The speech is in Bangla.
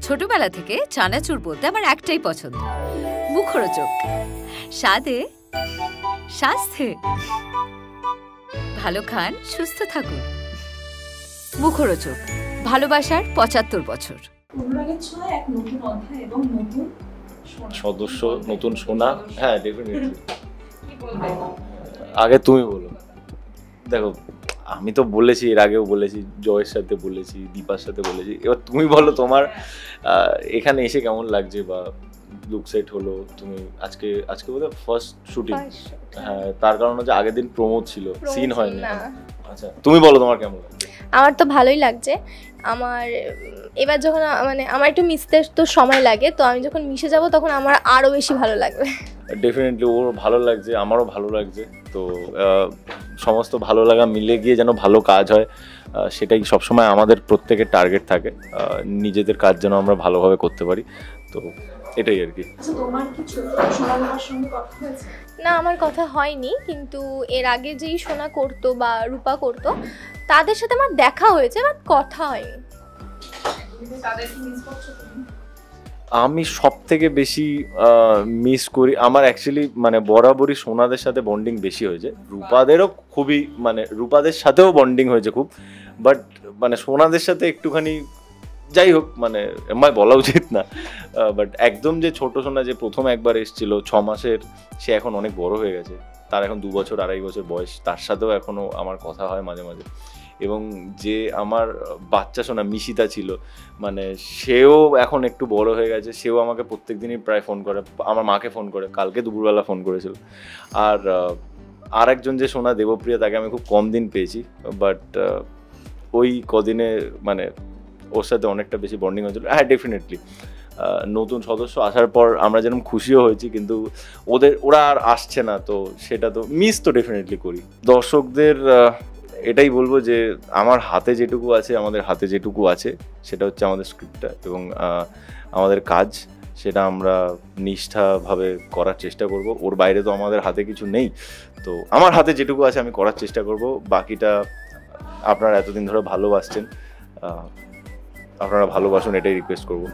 ছোটবেলা থেকে চানাচুর বলতে আমার একটাই পছন্দ, মুখরোচক, স্বাদে স্বাস্থ্যে। ভালো খান, সুস্থ থাকুন। মুখরোচক, ভালোবাসার ৭৫ বছর। সদস্য, নতুন সোনা। হ্যাঁ, ডেফিনেটলি। আগে তুমি বলো। দেখো, আমি তো বলেছি, এর আগেও বলেছি, জয়ের সাথে বলেছি, দীপার সাথে বলেছি। এবার তুমি বলো তোমার এখানে এসে কেমন লাগছে, বা লুক সেট হলো। তুমি আজকে বোধহয় ফার্স্ট শুটিং। হ্যাঁ, তার কারণ হচ্ছে আগের দিন প্রমোদ ছিল, সিন হয়নি। আচ্ছা, তুমি বলো তোমার কেমন লাগছে? আমার তো ভালোই লাগছে। আমার এবার যখন মানে আমার একটু মিশতে তো সময় লাগে, তো আমি যখন মিশে যাব তখন আমার আরও বেশি ভালো লাগবে। ডেফিনেটলি ওর ভালো লাগছে, আমারও ভালো লাগছে। তো সমস্ত ভালো লাগা মিলে গিয়ে যেন ভালো কাজ হয়, সেটাই সবসময় আমাদের প্রত্যেকের টার্গেট থাকে। নিজেদের কাজ যেন আমরা ভালোভাবে করতে পারি, তো এটাই আর কি। না, আমার কথা হয়নি, কিন্তু এর আগে যেই সোনা করতো বা রূপা করতো তাদের সাথে আমার দেখা হয়েছে, বাট কথা হয়নি। আমি সব থেকে বেশি মিস করি, আমার অ্যাকচুয়ালি মানে বরাবরই সোনাদের সাথে বন্ডিং বেশি হয়েছে। রূপাদেরও খুবই, মানে রূপাদের সাথেও বন্ডিং হয়েছে খুব, বাট মানে সোনাদের সাথে একটুখানি, যাই হোক, মানে আমার বলা উচিত না, বাট একদম যে ছোট সোনা যে প্রথম একবার এসেছিল ৬ মাসের, সে এখন অনেক বড় হয়ে গেছে। তার এখন ২ বছর ২.৫ বছর বয়স, তার সাথেও এখনও আমার কথা হয় মাঝে মাঝে। এবং যে আমার বাচ্চা সোনা মিশিতা ছিল, মানে সেও এখন একটু বড় হয়ে গেছে, সেও আমাকে প্রত্যেক দিনই প্রায় ফোন করে, আমার মাকে ফোন করে, কালকে দুপুরবেলা ফোন করেছিল। আর একজন যে সোনা দেবপ্রিয়া, তাকে আমি খুব কম দিন পেয়েছি, বাট ওই কদিনে মানে ওর সাথে অনেকটা বেশি বন্ডিং হয়েছিল। হ্যাঁ, ডেফিনেটলি নতুন সদস্য আসার পর আমরা যেরকম খুশিও হয়েছি, কিন্তু ওরা আর আসছে না, তো সেটা তো মিস তো ডেফিনেটলি করি। দর্শকদের এটাই বলবো যে আমার হাতে যেটুকু আছে, আমাদের হাতে যেটুকু আছে, সেটা হচ্ছে আমাদের স্ক্রিপ্টটা এবং আমাদের কাজ। সেটা আমরা নিষ্ঠাভাবে করার চেষ্টা করব। ওর বাইরে তো আমাদের হাতে কিছু নেই, তো আমার হাতে যেটুকু আছে আমি করার চেষ্টা করব। বাকিটা আপনারা এতদিন ধরে ভালোবাসছেন, আপনারা ভালোবাসুন, এটাই রিকোয়েস্ট করব।